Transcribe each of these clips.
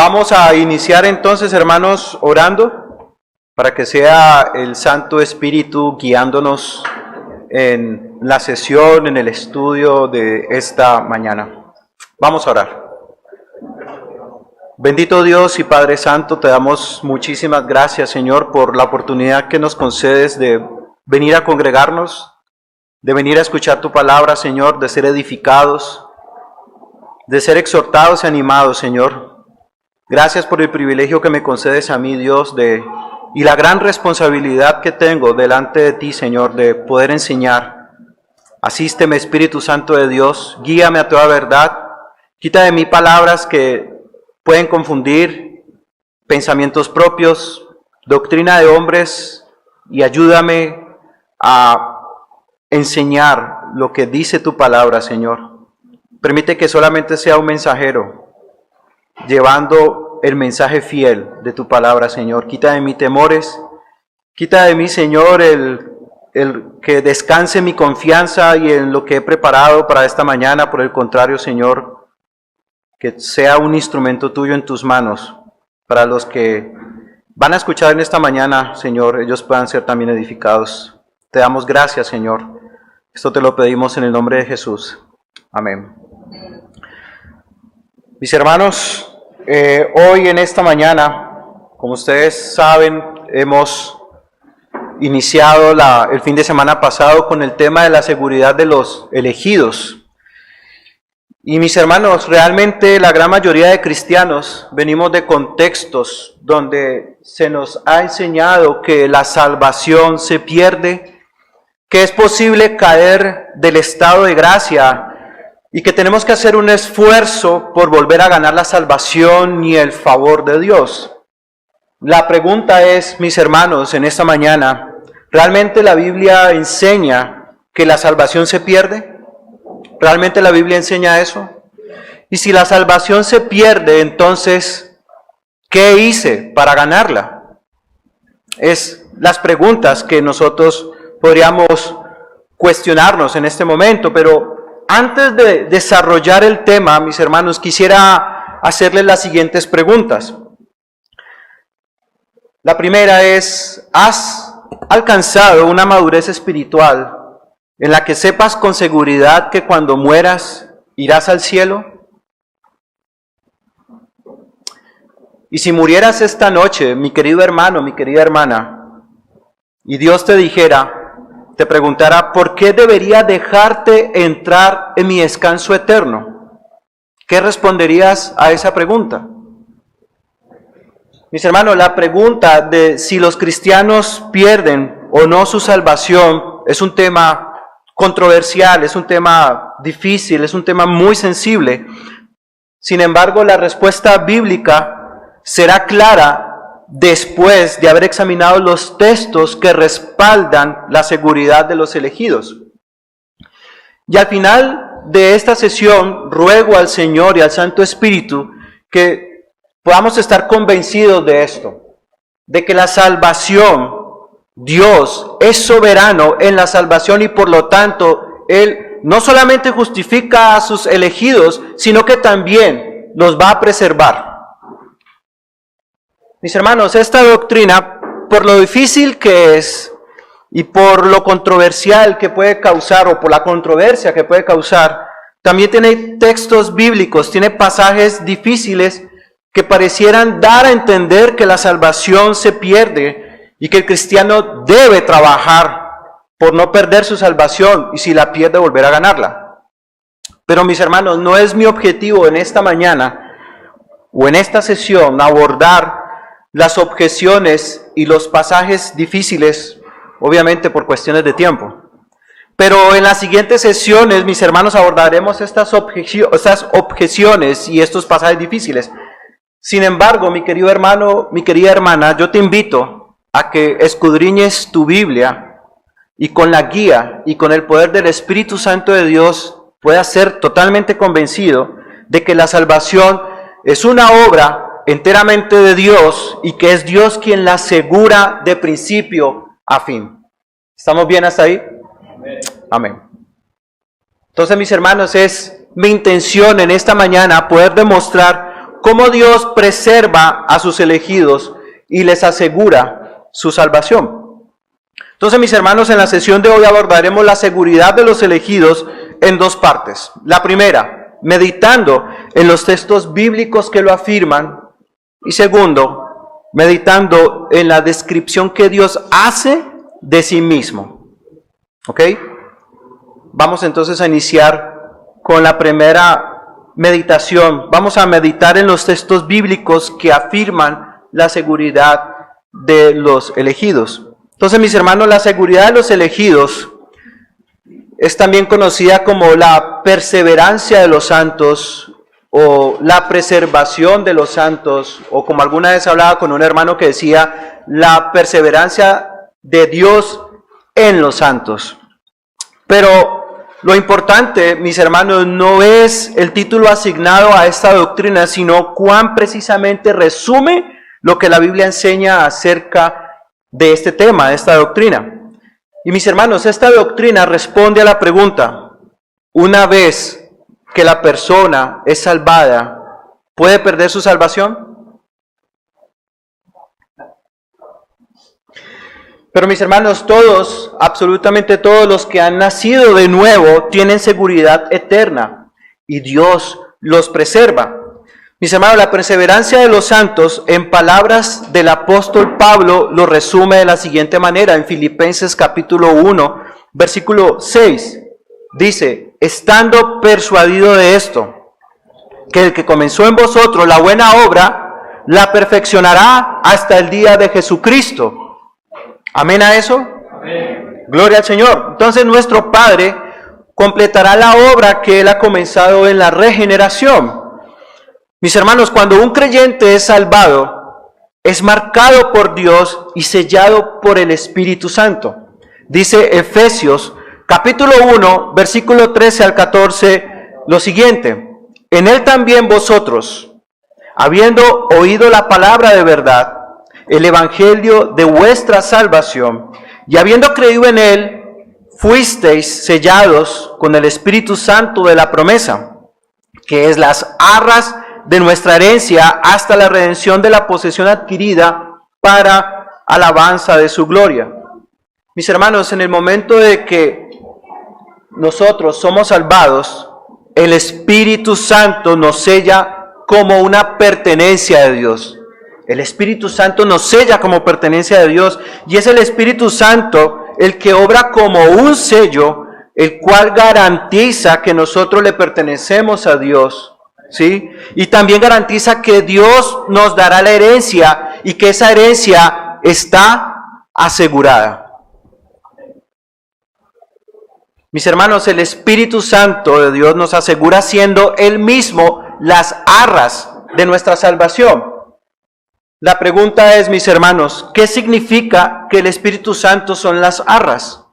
Vamos a iniciar entonces, hermanos, orando para que sea el Santo Espíritu guiándonos en la sesión, en el estudio de esta mañana. Vamos a orar. Bendito Dios y Padre Santo, te damos muchísimas gracias, Señor, por la oportunidad que nos concedes de venir a congregarnos, de venir a escuchar tu palabra, Señor, de ser edificados, de ser exhortados y animados, Señor. Gracias por el privilegio que me concedes a mí, Dios, y la gran responsabilidad que tengo delante de ti, Señor, de poder enseñar. Asísteme, Espíritu Santo de Dios, guíame a toda verdad, quita de mí palabras que pueden confundir, pensamientos propios, doctrina de hombres, y ayúdame a enseñar lo que dice tu palabra, Señor. Permite que solamente sea un mensajero, llevando el mensaje fiel de tu palabra, Señor. Quita de mí temores, quita de mí, Señor, el que descanse mi confianza y en lo que he preparado para esta mañana. Por el contrario, Señor, que sea un instrumento tuyo en tus manos, para los que van a escuchar en esta mañana, Señor, ellos puedan ser también edificados. Te damos gracias, Señor. Esto te lo pedimos en el nombre de Jesús. Amén. Mis hermanos, hoy en esta mañana, como ustedes saben, hemos iniciado el fin de semana pasado con el tema de la seguridad de los elegidos. Y mis hermanos, realmente la gran mayoría de cristianos venimos de contextos donde se nos ha enseñado que la salvación se pierde, que es posible caer del estado de gracia y que tenemos que hacer un esfuerzo por volver a ganar la salvación y el favor de Dios. La pregunta es, mis hermanos, en esta mañana, ¿realmente la Biblia enseña que la salvación se pierde? ¿Realmente la Biblia enseña eso? Y si la salvación se pierde, entonces, ¿qué hice para ganarla? Es las preguntas que nosotros podríamos cuestionarnos en este momento, pero antes de desarrollar el tema, mis hermanos, quisiera hacerles las siguientes preguntas. La primera es, ¿has alcanzado una madurez espiritual en la que sepas con seguridad que cuando mueras irás al cielo? Y si murieras esta noche, mi querido hermano, mi querida hermana, y Dios te preguntara, ¿por qué debería dejarte entrar en mi descanso eterno? ¿Qué responderías a esa pregunta? Mis hermanos, la pregunta de si los cristianos pierden o no su salvación es un tema controversial, es un tema difícil, es un tema muy sensible. Sin embargo, la respuesta bíblica será clara después de haber examinado los textos que respaldan la seguridad de los elegidos. Y al final de esta sesión, ruego al Señor y al Santo Espíritu que podamos estar convencidos de esto, de que la salvación, Dios es soberano en la salvación y por lo tanto Él no solamente justifica a sus elegidos, sino que también los va a preservar. Mis hermanos, esta doctrina, por lo difícil que es y por lo controversial que puede causar o por la controversia que puede causar, también tiene textos bíblicos, tiene pasajes difíciles que parecieran dar a entender que la salvación se pierde y que el cristiano debe trabajar por no perder su salvación y si la pierde volver a ganarla. Pero mis hermanos, no es mi objetivo en esta mañana o en esta sesión abordar las objeciones y los pasajes difíciles, obviamente por cuestiones de tiempo. Pero en las siguientes sesiones, mis hermanos, abordaremos estas objeciones y estos pasajes difíciles. Sin embargo, mi querido hermano, mi querida hermana, yo te invito a que escudriñes tu Biblia y con la guía y con el poder del Espíritu Santo de Dios puedas ser totalmente convencido de que la salvación es una obra enteramente de Dios y que es Dios quien la asegura de principio a fin. ¿Estamos bien hasta ahí? Amén. Amén. Entonces, mis hermanos, es mi intención en esta mañana poder demostrar cómo Dios preserva a sus elegidos y les asegura su salvación. Entonces, mis hermanos, en la sesión de hoy abordaremos la seguridad de los elegidos en dos partes. La primera, meditando en los textos bíblicos que lo afirman. Y segundo, meditando en la descripción que Dios hace de sí mismo. ¿Ok? Vamos entonces a iniciar con la primera meditación. Vamos a meditar en los textos bíblicos que afirman la seguridad de los elegidos. Entonces, mis hermanos, la seguridad de los elegidos es también conocida como la perseverancia de los santos o la preservación de los santos, o como alguna vez hablaba con un hermano que decía, la perseverancia de Dios en los santos. Pero lo importante, mis hermanos, no es el título asignado a esta doctrina, sino cuán precisamente resume lo que la Biblia enseña acerca de este tema, de esta doctrina. Y mis hermanos, esta doctrina responde a la pregunta: una vez que la persona es salvada, ¿puede perder su salvación? Pero mis hermanos, todos, absolutamente todos los que han nacido de nuevo tienen seguridad eterna y Dios los preserva. Mis hermanos, la perseverancia de los santos, en palabras del apóstol Pablo, lo resume de la siguiente manera, en Filipenses capítulo 1, versículo 6. Dice: estando persuadido de esto, que el que comenzó en vosotros la buena obra, la perfeccionará hasta el día de Jesucristo. ¿Amén a eso? Amén. Gloria al Señor. Entonces nuestro Padre completará la obra que Él ha comenzado en la regeneración. Mis hermanos, cuando un creyente es salvado, es marcado por Dios y sellado por el Espíritu Santo. Dice Efesios capítulo 1, versículo 13 al 14, lo siguiente: en Él también vosotros, habiendo oído la palabra de verdad, el evangelio de vuestra salvación, y habiendo creído en Él, fuisteis sellados con el Espíritu Santo de la promesa, que es las arras de nuestra herencia hasta la redención de la posesión adquirida para alabanza de su gloria. Mis hermanos, en el momento de que nosotros somos salvados, el Espíritu Santo nos sella como una pertenencia de Dios. El Espíritu Santo nos sella como pertenencia de Dios, y es el Espíritu Santo el que obra como un sello, el cual garantiza que nosotros le pertenecemos a Dios, ¿sí? Y también garantiza que Dios nos dará la herencia y que esa herencia está asegurada. Mis hermanos, el Espíritu Santo de Dios nos asegura siendo Él mismo las arras de nuestra salvación. La pregunta es, mis hermanos, ¿qué significa que el Espíritu Santo son las arras?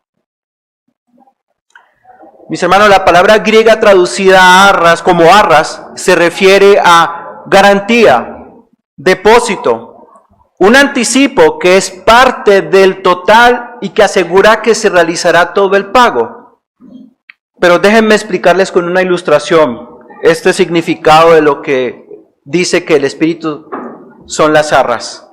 Mis hermanos, la palabra griega traducida a arras, como arras, se refiere a garantía, depósito, un anticipo que es parte del total y que asegura que se realizará todo el pago. Pero déjenme explicarles con una ilustración este significado de lo que dice que el Espíritu son las arras.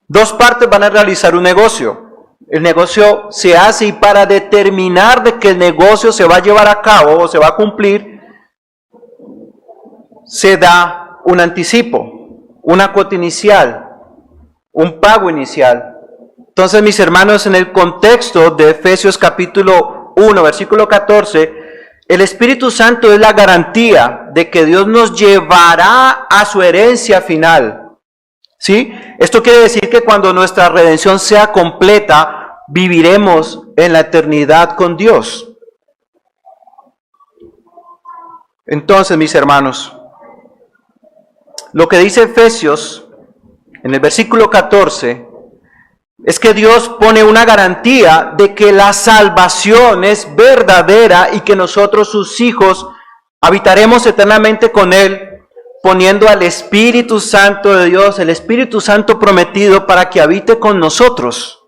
Dos partes van a realizar un negocio. El negocio se hace, y para determinar de que el negocio se va a llevar a cabo o se va a cumplir, se da un anticipo, una cuota inicial, un pago inicial. Entonces, mis hermanos, en el contexto de Efesios capítulo 1, versículo 14, el Espíritu Santo es la garantía de que Dios nos llevará a su herencia final. ¿Sí? Esto quiere decir que cuando nuestra redención sea completa, viviremos en la eternidad con Dios. Entonces, mis hermanos, lo que dice Efesios en el versículo 14 es que Dios pone una garantía de que la salvación es verdadera y que nosotros, sus hijos, habitaremos eternamente con Él, poniendo al Espíritu Santo de Dios, el Espíritu Santo prometido, para que habite con nosotros.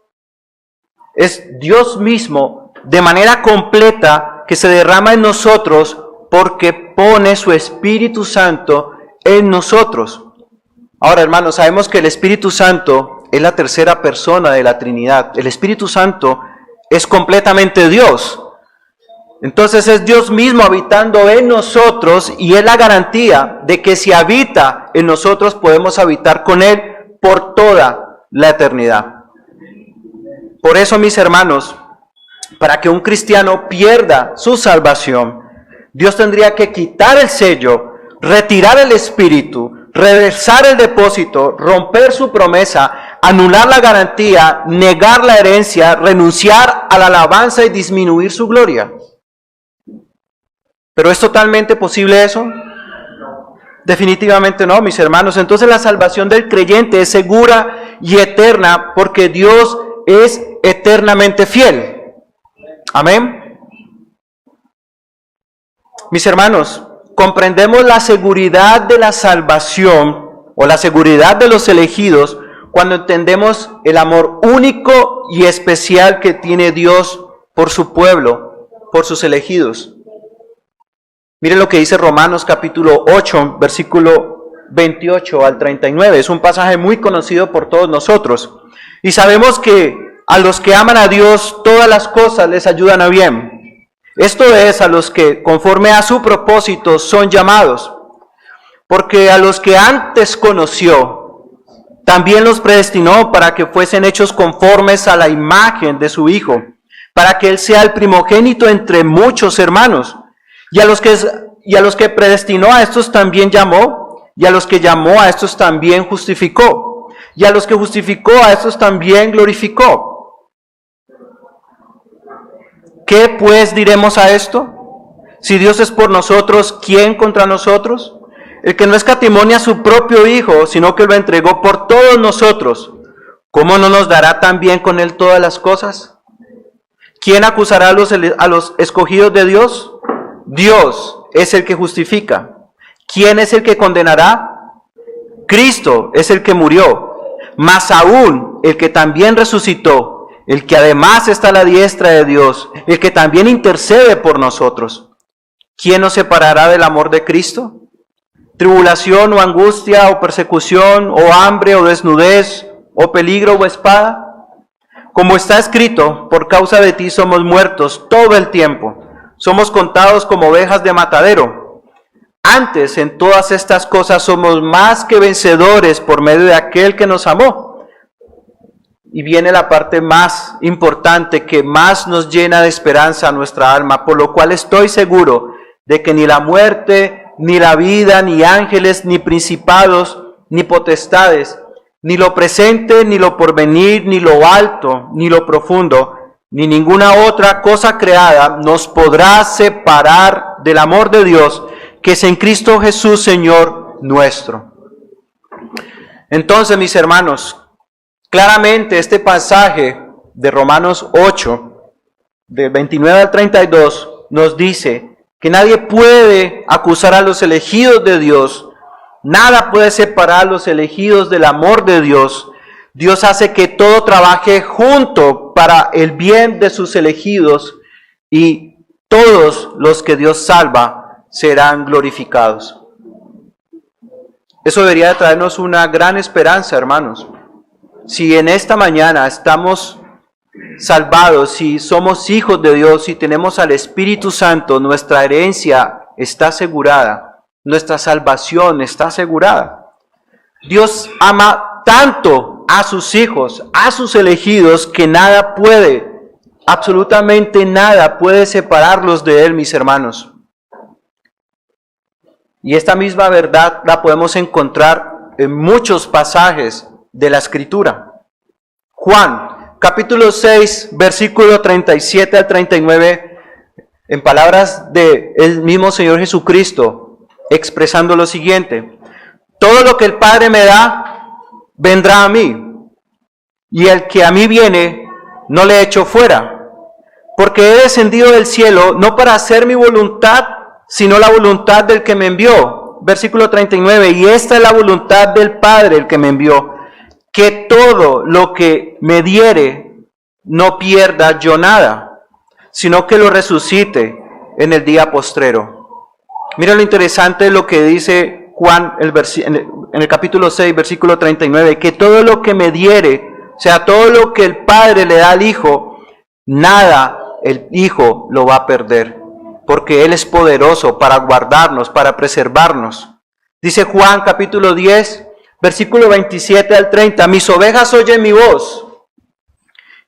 Es Dios mismo, de manera completa, que se derrama en nosotros porque pone su Espíritu Santo en nosotros. Ahora, hermanos, sabemos que el Espíritu Santo es la tercera persona de la Trinidad. El Espíritu Santo es completamente Dios. Entonces es Dios mismo habitando en nosotros y es la garantía de que si habita en nosotros podemos habitar con Él por toda la eternidad. Por eso, mis hermanos, para que un cristiano pierda su salvación, Dios tendría que quitar el sello, retirar el Espíritu, reversar el depósito, romper su promesa, anular la garantía, negar la herencia, renunciar a la alabanza y disminuir su gloria. ¿Pero es totalmente posible eso? Definitivamente no, mis hermanos. Entonces la salvación del creyente es segura y eterna porque Dios es eternamente fiel. Amén. Mis hermanos, comprendemos la seguridad de la salvación o la seguridad de los elegidos cuando entendemos el amor único y especial que tiene Dios por su pueblo, por sus elegidos. Miren lo que dice Romanos capítulo 8, versículo 28 al 39. Es un pasaje muy conocido por todos nosotros. Y sabemos que a los que aman a Dios, todas las cosas les ayudan a bien. Esto es, a los que conforme a su propósito son llamados. Porque a los que antes conoció, también los predestinó para que fuesen hechos conformes a la imagen de su Hijo, para que Él sea el primogénito entre muchos hermanos. Y a los que predestinó, a estos también llamó, y a los que llamó, a estos también justificó, y a los que justificó, a estos también glorificó. ¿Qué pues diremos a esto? Si Dios es por nosotros, ¿quién contra nosotros? El que no escatimó a su propio Hijo, sino que lo entregó por todos nosotros, ¿cómo no nos dará también con Él todas las cosas? ¿Quién acusará a los escogidos de Dios? Dios es el que justifica. ¿Quién es el que condenará? Cristo es el que murió, más aún el que también resucitó, el que además está a la diestra de Dios, el que también intercede por nosotros. ¿Quién nos separará del amor de Cristo? ¿Tribulación o angustia o persecución o hambre o desnudez o peligro o espada? Como está escrito, por causa de ti somos muertos todo el tiempo. Somos contados como ovejas de matadero. Antes, en todas estas cosas somos más que vencedores por medio de aquel que nos amó. Y viene la parte más importante que más nos llena de esperanza a nuestra alma, por lo cual estoy seguro de que ni la muerte, ni la vida, ni ángeles, ni principados, ni potestades, ni lo presente, ni lo porvenir, ni lo alto, ni lo profundo, ni ninguna otra cosa creada nos podrá separar del amor de Dios que es en Cristo Jesús, Señor nuestro. Entonces, mis hermanos, claramente este pasaje de Romanos 8, del 29 al 32, nos dice que nadie puede acusar a los elegidos de Dios, nada puede separar a los elegidos del amor de Dios. Dios hace que todo trabaje junto para el bien de sus elegidos y todos los que Dios salva serán glorificados. Eso debería de traernos una gran esperanza, hermanos. Si en esta mañana estamos salvados, si somos hijos de Dios, si tenemos al Espíritu Santo, nuestra herencia está asegurada, nuestra salvación está asegurada. Dios ama tanto a sus hijos, a sus elegidos, que nada puede, absolutamente nada puede separarlos de Él, mis hermanos. Y esta misma verdad la podemos encontrar en muchos pasajes de la Escritura. Juan, capítulo 6, versículo 37 al 39, en palabras del mismo Señor Jesucristo, expresando lo siguiente: todo lo que el Padre me da, vendrá a mí, y el que a mí viene, no le echo fuera, porque he descendido del cielo no para hacer mi voluntad, sino la voluntad del que me envió. Versículo 39, y esta es la voluntad del Padre, el que me envió, que todo lo que me diere, no pierda yo nada, sino que lo resucite en el día postrero. Mira lo interesante de lo que dice Juan, en el capítulo 6, versículo 39, que todo lo que me diere, o sea, todo lo que el Padre le da al Hijo, nada el Hijo lo va a perder, porque Él es poderoso para guardarnos, para preservarnos. Dice Juan capítulo 10, versículo 27 al 30, mis ovejas oyen mi voz,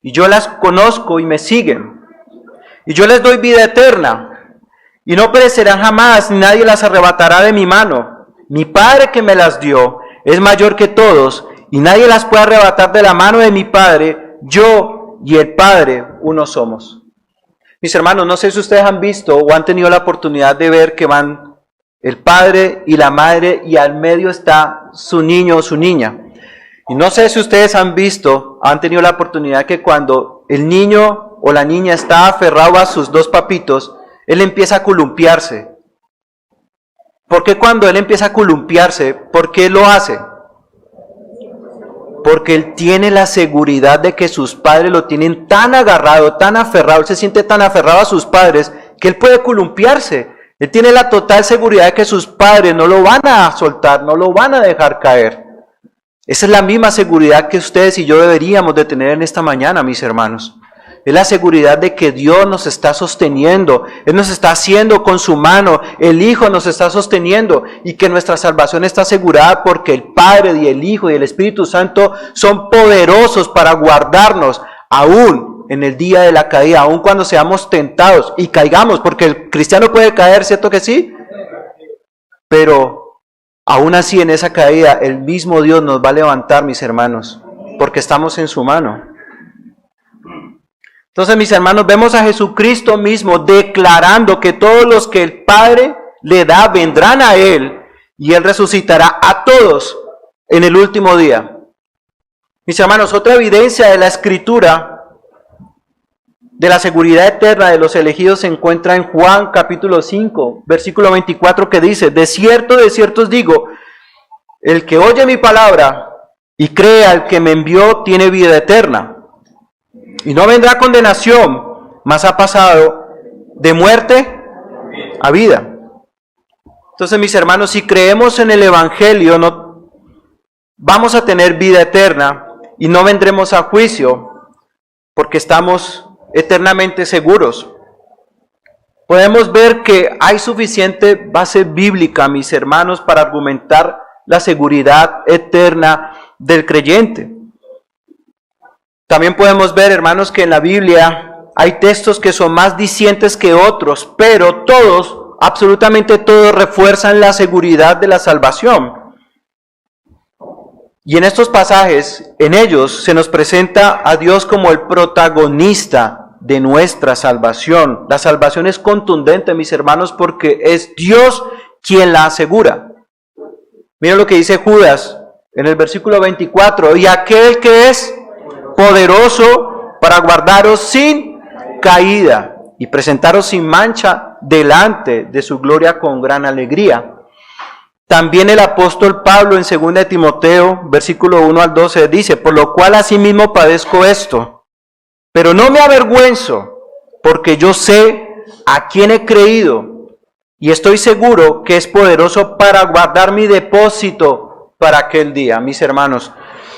y yo las conozco y me siguen, y yo les doy vida eterna, y no perecerán jamás, ni nadie las arrebatará de mi mano. Mi Padre que me las dio es mayor que todos, y nadie las puede arrebatar de la mano de mi Padre. Yo y el Padre uno somos. Mis hermanos, no sé si ustedes han visto o han tenido la oportunidad de ver que van el padre y la madre y al medio está su niño o su niña. Y no sé si ustedes han visto, han tenido la oportunidad que cuando el niño o la niña está aferrado a sus dos papitos, él empieza a columpiarse. ¿Por qué cuando él empieza a columpiarse, por qué lo hace? Porque él tiene la seguridad de que sus padres lo tienen tan agarrado, tan aferrado, él se siente tan aferrado a sus padres que él puede columpiarse. Él tiene la total seguridad de que sus padres no lo van a soltar, no lo van a dejar caer. Esa es la misma seguridad que ustedes y yo deberíamos de tener en esta mañana, mis hermanos. Es la seguridad de que Dios nos está sosteniendo, Él nos está haciendo con su mano, el Hijo nos está sosteniendo y que nuestra salvación está asegurada porque el Padre y el Hijo y el Espíritu Santo son poderosos para guardarnos aún en el día de la caída, aún cuando seamos tentados y caigamos, porque el cristiano puede caer, ¿cierto que sí? Pero aún así en esa caída el mismo Dios nos va a levantar, mis hermanos, porque estamos en su mano. Entonces, mis hermanos, vemos a Jesucristo mismo declarando que todos los que el Padre le da vendrán a Él y Él resucitará a todos en el último día. Mis hermanos, otra evidencia de la Escritura de la seguridad eterna de los elegidos se encuentra en Juan capítulo 5, versículo 24, que dice: de cierto os digo, el que oye mi palabra y cree al que me envió tiene vida eterna. Y no vendrá condenación, mas ha pasado de muerte a vida. Entonces, mis hermanos, si creemos en el Evangelio, no vamos a tener vida eterna y no vendremos a juicio, porque estamos eternamente seguros. Podemos ver que hay suficiente base bíblica, mis hermanos, para argumentar la seguridad eterna del creyente. También podemos ver, hermanos, que en la Biblia hay textos que son más dicientes que otros, pero todos, absolutamente todos, refuerzan la seguridad de la salvación. Y en estos pasajes, en ellos, se nos presenta a Dios como el protagonista de nuestra salvación. La salvación es contundente, mis hermanos, porque es Dios quien la asegura. Miren lo que dice Judas en el versículo 24, y aquel que es poderoso para guardaros sin caída y presentaros sin mancha delante de su gloria con gran alegría. También el apóstol Pablo en 2 de Timoteo, versículo 1 al 12, dice: por lo cual asimismo padezco esto, pero no me avergüenzo, porque yo sé a quién he creído, y estoy seguro que es poderoso para guardar mi depósito para aquel día. Mis hermanos,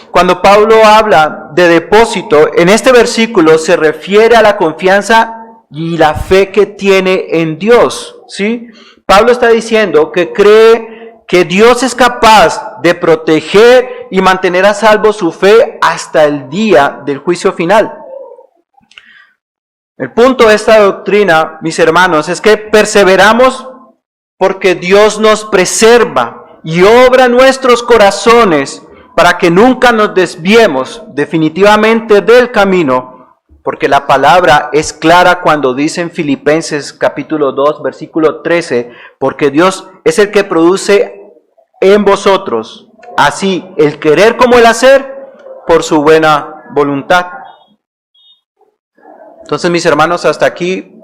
cuando Pablo habla de depósito, en este versículo se refiere a la confianza y la fe que tiene en Dios, ¿sí? Pablo está diciendo que cree que Dios es capaz de proteger y mantener a salvo su fe hasta el día del juicio final. El punto de esta doctrina, mis hermanos, es que perseveramos porque Dios nos preserva y obra en nuestros corazones para que nunca nos desviemos definitivamente del camino, porque la palabra es clara cuando dice en Filipenses capítulo 2, versículo 13, porque Dios es el que produce en vosotros, así el querer como el hacer, por su buena voluntad. Entonces, mis hermanos, hasta aquí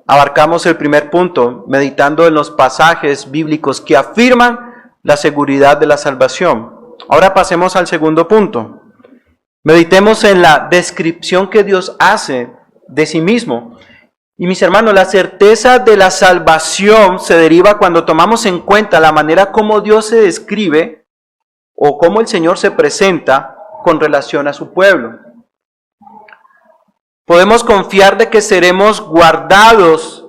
abarcamos el primer punto, meditando en los pasajes bíblicos que afirman la seguridad de la salvación. Ahora pasemos al segundo punto. Meditemos en la descripción que Dios hace de sí mismo. Y mis hermanos, la certeza de la salvación se deriva cuando tomamos en cuenta la manera como Dios se describe o cómo el Señor se presenta con relación a su pueblo. Podemos confiar de que seremos guardados,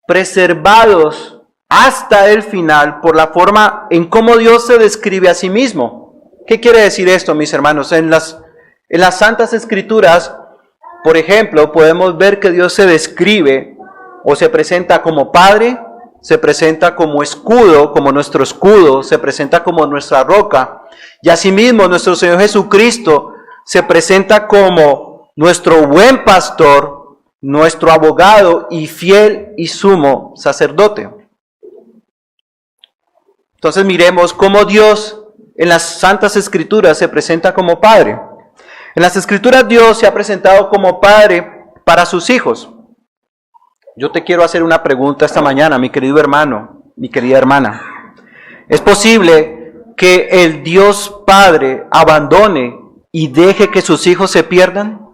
preservados hasta el final por la forma en cómo Dios se describe a sí mismo. ¿Qué quiere decir esto, mis hermanos? En las Santas Escrituras, por ejemplo, podemos ver que Dios se describe o se presenta como Padre, se presenta como escudo, como nuestro escudo, se presenta como nuestra roca. Y asimismo nuestro Señor Jesucristo se presenta como nuestro buen pastor, nuestro abogado y fiel y sumo sacerdote. Entonces miremos cómo Dios en las Santas Escrituras se presenta como Padre. En las Escrituras Dios se ha presentado como Padre para sus hijos. Yo te quiero hacer una pregunta esta mañana, mi querido hermano, mi querida hermana. ¿Es posible que el Dios Padre abandone y deje que sus hijos se pierdan?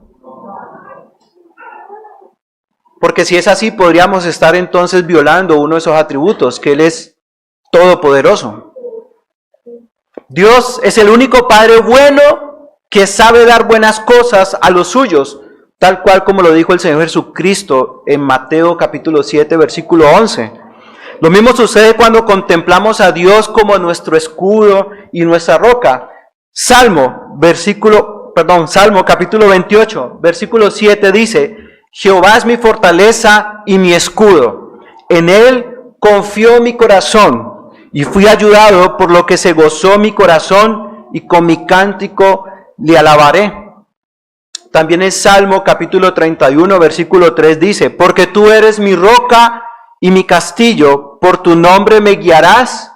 Porque si es así, podríamos estar entonces violando uno de esos atributos, que Él es todopoderoso. Dios es el único Padre bueno que sabe dar buenas cosas a los suyos, tal cual como lo dijo el Señor Jesucristo en Mateo capítulo 7, versículo 11. Lo mismo sucede cuando contemplamos a Dios como nuestro escudo y nuestra roca. Salmo capítulo 28, versículo 7 dice: Jehová es mi fortaleza y mi escudo. En él confió mi corazón y fui ayudado, por lo que se gozó mi corazón y con mi cántico le alabaré. También el Salmo capítulo 31, versículo 3 dice: porque tú eres mi roca y mi castillo, por tu nombre me guiarás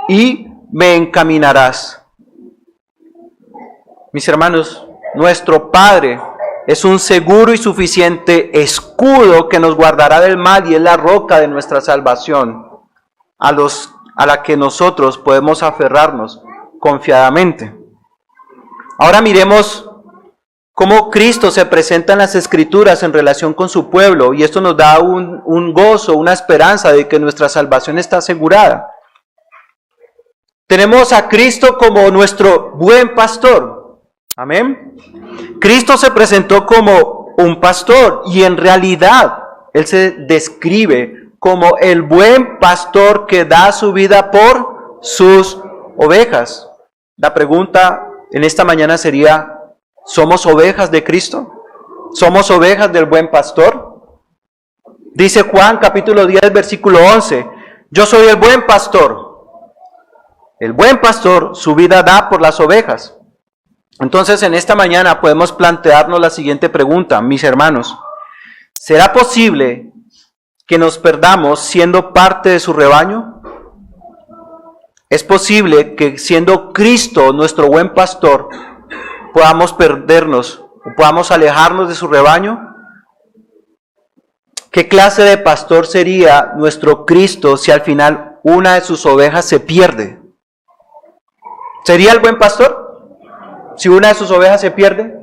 y me encaminarás. Mis hermanos, nuestro Padre es un seguro y suficiente escudo que nos guardará del mal y es la roca de nuestra salvación, a la que nosotros podemos aferrarnos confiadamente. Ahora miremos cómo Cristo se presenta en las Escrituras en relación con su pueblo, y esto nos da un gozo, una esperanza de que nuestra salvación está asegurada. Tenemos a Cristo como nuestro buen pastor. Amén. Cristo se presentó como un pastor y en realidad Él se describe como el buen pastor que da su vida por sus ovejas. La pregunta en esta mañana sería: ¿somos ovejas de Cristo? ¿Somos ovejas del buen pastor? Dice Juan capítulo 10 versículo 11: yo soy el buen pastor. El buen pastor su vida da por las ovejas. Entonces en esta mañana podemos plantearnos la siguiente pregunta, mis hermanos: ¿será posible que nos perdamos siendo parte de su rebaño? ¿Es posible que siendo Cristo nuestro buen pastor podamos perdernos o podamos alejarnos de su rebaño? ¿Qué clase de pastor sería nuestro Cristo si al final una de sus ovejas se pierde? ¿Sería el buen pastor si una de sus ovejas se pierde?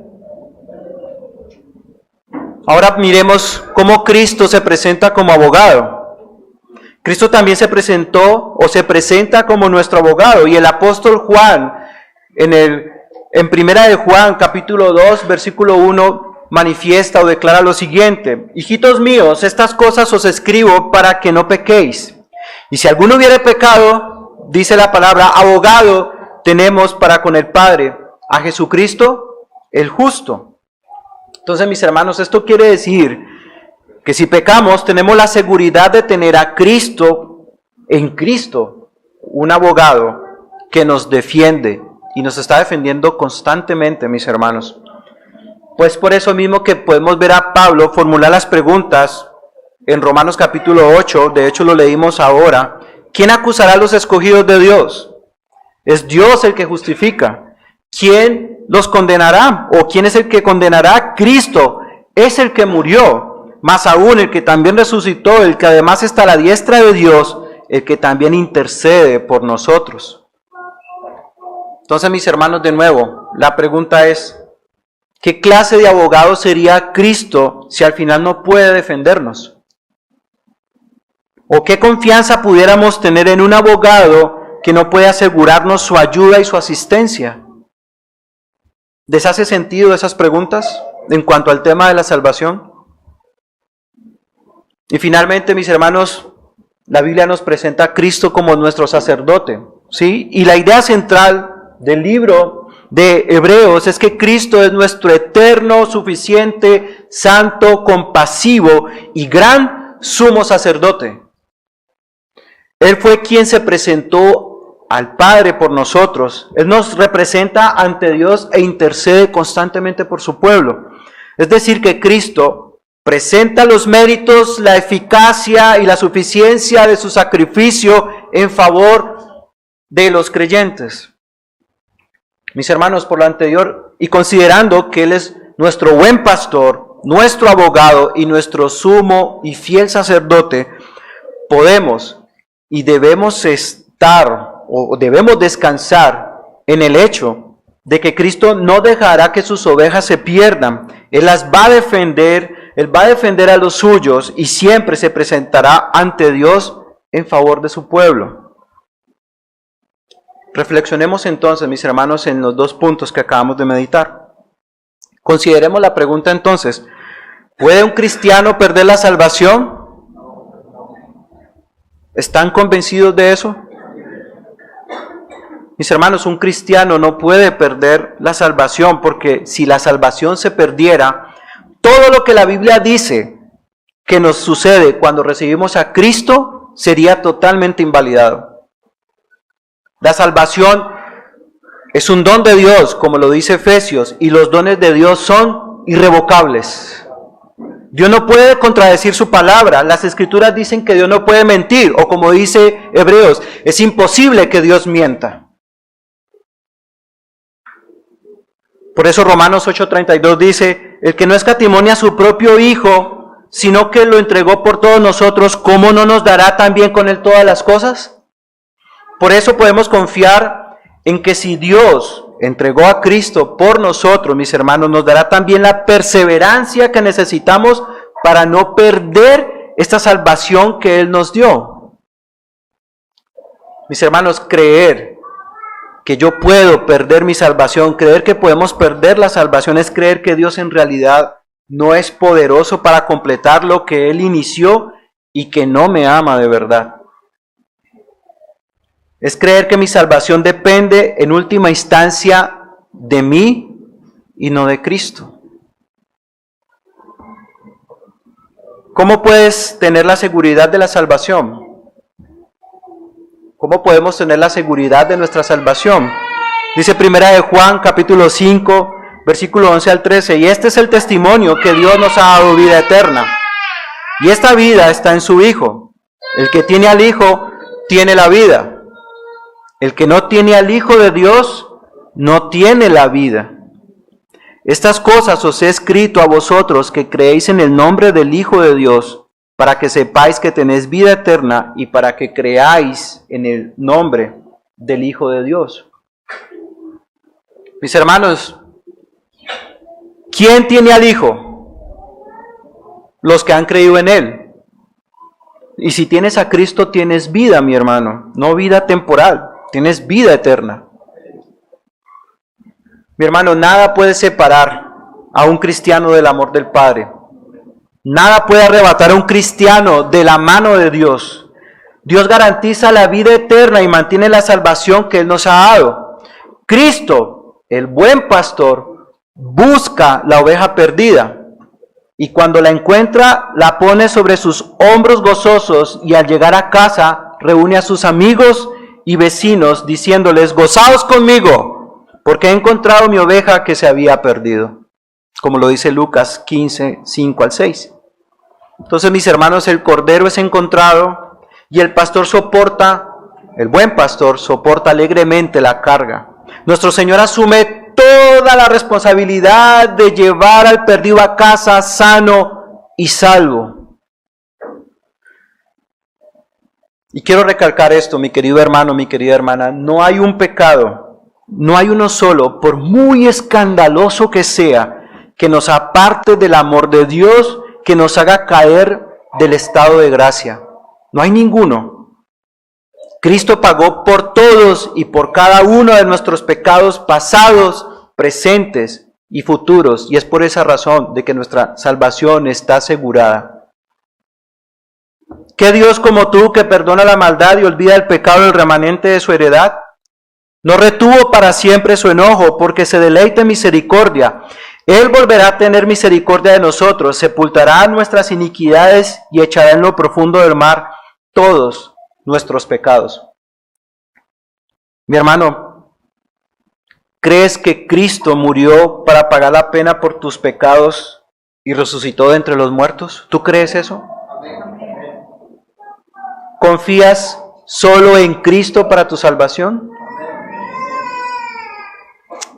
Ahora miremos cómo Cristo se presenta como abogado. Cristo también se presentó o se presenta como nuestro abogado, y el apóstol Juan en primera de Juan capítulo 2 versículo 1 manifiesta o declara lo siguiente: hijitos míos, estas cosas os escribo para que no pequéis. Y si alguno hubiere pecado, dice la palabra, abogado tenemos para con el Padre, a Jesucristo el justo. Entonces, mis hermanos, esto quiere decir que si pecamos, tenemos la seguridad de tener a Cristo, en Cristo, un abogado que nos defiende y nos está defendiendo constantemente, mis hermanos. Pues por eso mismo que podemos ver a Pablo formular las preguntas en Romanos capítulo 8, de hecho lo leímos ahora: ¿quién acusará a los escogidos de Dios? Es Dios el que justifica. ¿Quién los condenará? ¿O quién es el que condenará? Cristo es el que murió, más aún el que también resucitó, el que además está a la diestra de Dios, el que también intercede por nosotros. Entonces, mis hermanos, de nuevo, la pregunta es: ¿qué clase de abogado sería Cristo si al final no puede defendernos? ¿O qué confianza pudiéramos tener en un abogado que no puede asegurarnos su ayuda y su asistencia? ¿Les hace sentido esas preguntas en cuanto al tema de la salvación? Y finalmente, mis hermanos, la Biblia nos presenta a Cristo como nuestro sacerdote, ¿sí? Y la idea central del libro de Hebreos es que Cristo es nuestro eterno, suficiente, santo, compasivo y gran sumo sacerdote. Él fue quien se presentó al Padre por nosotros. Él nos representa ante Dios e intercede constantemente por su pueblo. Es decir, que Cristo presenta los méritos, la eficacia y la suficiencia de su sacrificio en favor de los creyentes. Mis hermanos, por lo anterior, y considerando que Él es nuestro buen pastor, nuestro abogado y nuestro sumo y fiel sacerdote, podemos y debemos estar o debemos descansar en el hecho de que Cristo no dejará que sus ovejas se pierdan. Él las va a defender, Él va a defender a los suyos y siempre se presentará ante Dios en favor de su pueblo. Reflexionemos entonces, mis hermanos, en los dos puntos que acabamos de meditar. Consideremos la pregunta entonces: ¿puede un cristiano perder la salvación? ¿Están convencidos de eso? Mis hermanos, un cristiano no puede perder la salvación, porque si la salvación se perdiera, todo lo que la Biblia dice que nos sucede cuando recibimos a Cristo sería totalmente invalidado. La salvación es un don de Dios, como lo dice Efesios, y los dones de Dios son irrevocables. Dios no puede contradecir su palabra. Las Escrituras dicen que Dios no puede mentir, o como dice Hebreos, es imposible que Dios mienta. Por eso Romanos 8:32 dice: el que no escatimó a su propio Hijo, sino que lo entregó por todos nosotros, ¿cómo no nos dará también con Él todas las cosas? Por eso podemos confiar en que si Dios entregó a Cristo por nosotros, mis hermanos, nos dará también la perseverancia que necesitamos para no perder esta salvación que Él nos dio. Mis hermanos, creer que yo puedo perder mi salvación, creer que podemos perder la salvación, es creer que Dios en realidad no es poderoso para completar lo que Él inició y que no me ama de verdad. Es creer que mi salvación depende en última instancia de mí y no de Cristo. ¿Cómo puedes tener la seguridad de la salvación? ¿Cómo podemos tener la seguridad de nuestra salvación? Dice Primera de Juan, capítulo 5, versículo 11 al 13, y este es el testimonio que Dios nos ha dado, vida eterna. Y esta vida está en su Hijo. El que tiene al Hijo tiene la vida. El que no tiene al Hijo de Dios no tiene la vida. Estas cosas os he escrito a vosotros que creéis en el nombre del Hijo de Dios, para que sepáis que tenéis vida eterna y para que creáis en el nombre del Hijo de Dios. Mis hermanos, ¿quién tiene al Hijo? Los que han creído en Él. Y si tienes a Cristo, tienes vida, mi hermano, no vida temporal, tienes vida eterna. Mi hermano, nada puede separar a un cristiano del amor del Padre. Nada puede arrebatar a un cristiano de la mano de Dios. Dios garantiza la vida eterna y mantiene la salvación que Él nos ha dado. Cristo, el buen pastor, busca la oveja perdida. Y cuando la encuentra, la pone sobre sus hombros gozosos, y al llegar a casa, reúne a sus amigos y vecinos, diciéndoles: gozaos conmigo, porque he encontrado mi oveja que se había perdido. Como lo dice Lucas 15, 5 al 6. Entonces, mis hermanos, el cordero es encontrado y el pastor soporta, el buen pastor soporta alegremente la carga. Nuestro Señor asume toda la responsabilidad de llevar al perdido a casa sano y salvo. Y quiero recalcar esto, mi querido hermano, mi querida hermana: no hay un pecado, no hay uno solo, por muy escandaloso que sea, que nos aparte del amor de Dios, que nos haga caer del estado de gracia. No hay ninguno. Cristo pagó por todos y por cada uno de nuestros pecados pasados, presentes y futuros, y es por esa razón de que nuestra salvación está asegurada. ¿Qué Dios como tú, que perdona la maldad y olvida el pecado del remanente de su heredad? No retuvo para siempre su enojo, porque se deleita en misericordia. Él volverá a tener misericordia de nosotros, sepultará nuestras iniquidades y echará en lo profundo del mar todos nuestros pecados. Mi hermano, ¿crees que Cristo murió para pagar la pena por tus pecados y resucitó de entre los muertos? ¿Tú crees eso? ¿Confías solo en Cristo para tu salvación?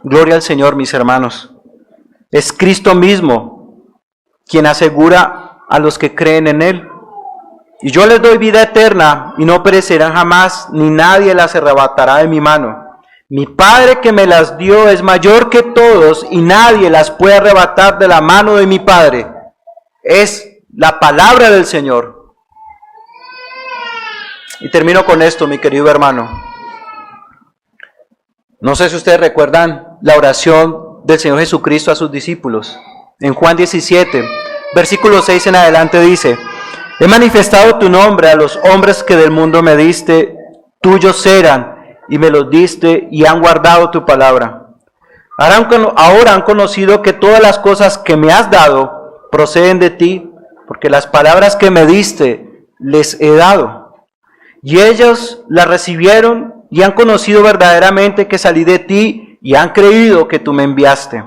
Gloria al Señor, mis hermanos. Es Cristo mismo quien asegura a los que creen en Él. Y yo les doy vida eterna y no perecerán jamás, ni nadie las arrebatará de mi mano. Mi Padre que me las dio es mayor que todos y nadie las puede arrebatar de la mano de mi Padre. Es la palabra del Señor. Y termino con esto, mi querido hermano. No sé si ustedes recuerdan la oración del Señor Jesucristo a sus discípulos. En Juan 17, versículo 6 en adelante dice: he manifestado tu nombre a los hombres que del mundo me diste, tuyos eran, y me los diste, y han guardado tu palabra. Ahora han conocido que todas las cosas que me has dado proceden de ti, porque las palabras que me diste les he dado. Y ellos las recibieron y han conocido verdaderamente que salí de ti y han creído que tú me enviaste.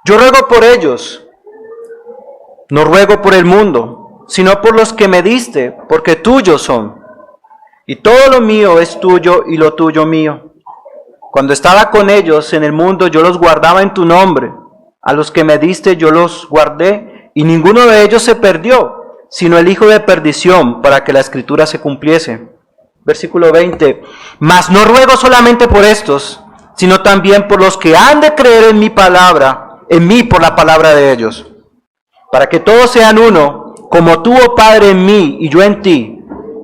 Yo ruego por ellos, no ruego por el mundo, sino por los que me diste, porque tuyos son. Y todo lo mío es tuyo y lo tuyo mío. Cuando estaba con ellos en el mundo, yo los guardaba en tu nombre. A los que me diste yo los guardé, y ninguno de ellos se perdió, sino el hijo de perdición, para que la escritura se cumpliese. Versículo 20. Mas no ruego solamente por estos, sino también por los que han de creer en mi palabra, en mí por la palabra de ellos, para que todos sean uno, como tú, oh Padre, en mí y yo en ti,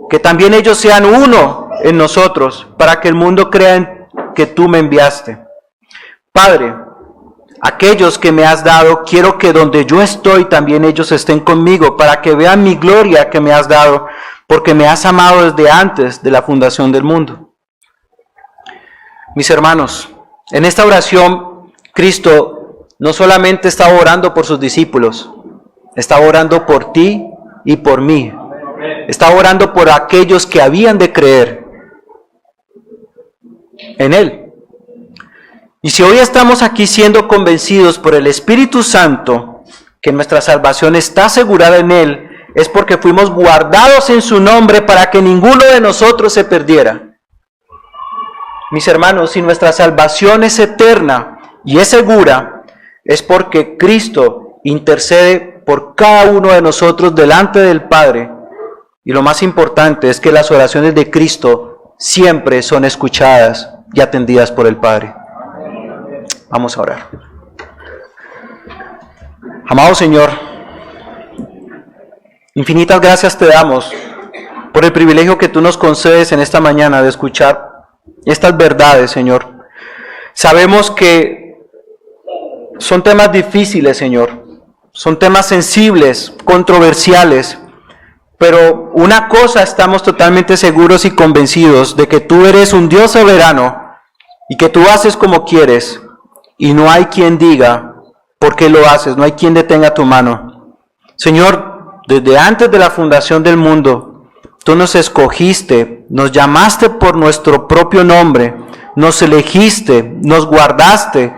que también ellos sean uno en nosotros, para que el mundo crea que tú me enviaste. Padre, aquellos que me has dado, quiero que donde yo estoy también ellos estén conmigo, para que vean mi gloria que me has dado, porque me has amado desde antes de la fundación del mundo. Mis hermanos, en esta oración, Cristo no solamente estaba orando por sus discípulos, estaba orando por ti y por mí. Estaba orando por aquellos que habían de creer en Él. Y si hoy estamos aquí siendo convencidos por el Espíritu Santo que nuestra salvación está asegurada en Él, es porque fuimos guardados en su nombre para que ninguno de nosotros se perdiera. Mis hermanos, si nuestra salvación es eterna y es segura, es porque Cristo intercede por cada uno de nosotros delante del Padre. Y lo más importante es que las oraciones de Cristo siempre son escuchadas y atendidas por el Padre. Vamos a orar. Amado Señor, infinitas gracias te damos por el privilegio que tú nos concedes en esta mañana de escuchar estas verdades, Señor. Sabemos que son temas difíciles, Señor. Son temas sensibles, controversiales. Pero una cosa estamos totalmente seguros y convencidos, de que tú eres un Dios soberano y que tú haces como quieres. Y no hay quien diga por qué lo haces, no hay quien detenga tu mano. Señor, desde antes de la fundación del mundo, tú nos escogiste, nos llamaste por nuestro propio nombre, nos elegiste, nos guardaste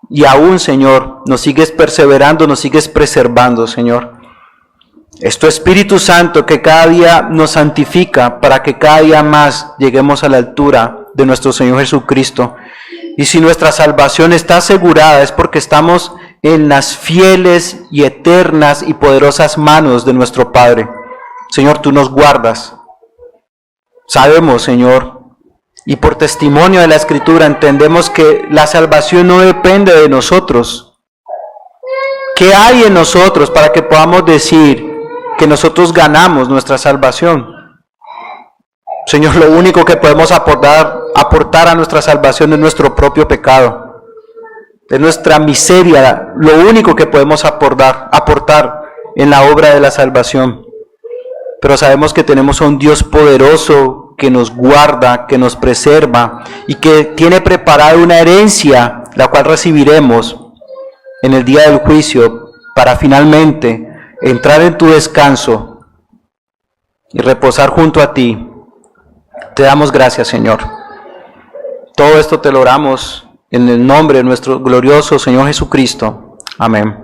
y aún, Señor, nos sigues perseverando, nos sigues preservando, Señor. Es tu Espíritu Santo que cada día nos santifica para que cada día más lleguemos a la altura de nuestro Señor Jesucristo. Y si nuestra salvación está asegurada es porque estamos en las fieles y eternas y poderosas manos de nuestro Padre. Señor, tú nos guardas. Sabemos, Señor, y por testimonio de la Escritura entendemos que la salvación no depende de nosotros, ¿Qué hay en nosotros para que podamos decir que nosotros ganamos nuestra salvación? Señor, lo único que podemos aportar a nuestra salvación es nuestro propio pecado, es nuestra miseria, lo único que podemos aportar en la obra de la salvación. Pero sabemos que tenemos a un Dios poderoso que nos guarda, que nos preserva y que tiene preparada una herencia, la cual recibiremos en el día del juicio para finalmente entrar en tu descanso y reposar junto a ti. Te damos gracias, Señor. Todo esto te lo oramos en el nombre de nuestro glorioso Señor Jesucristo. Amén.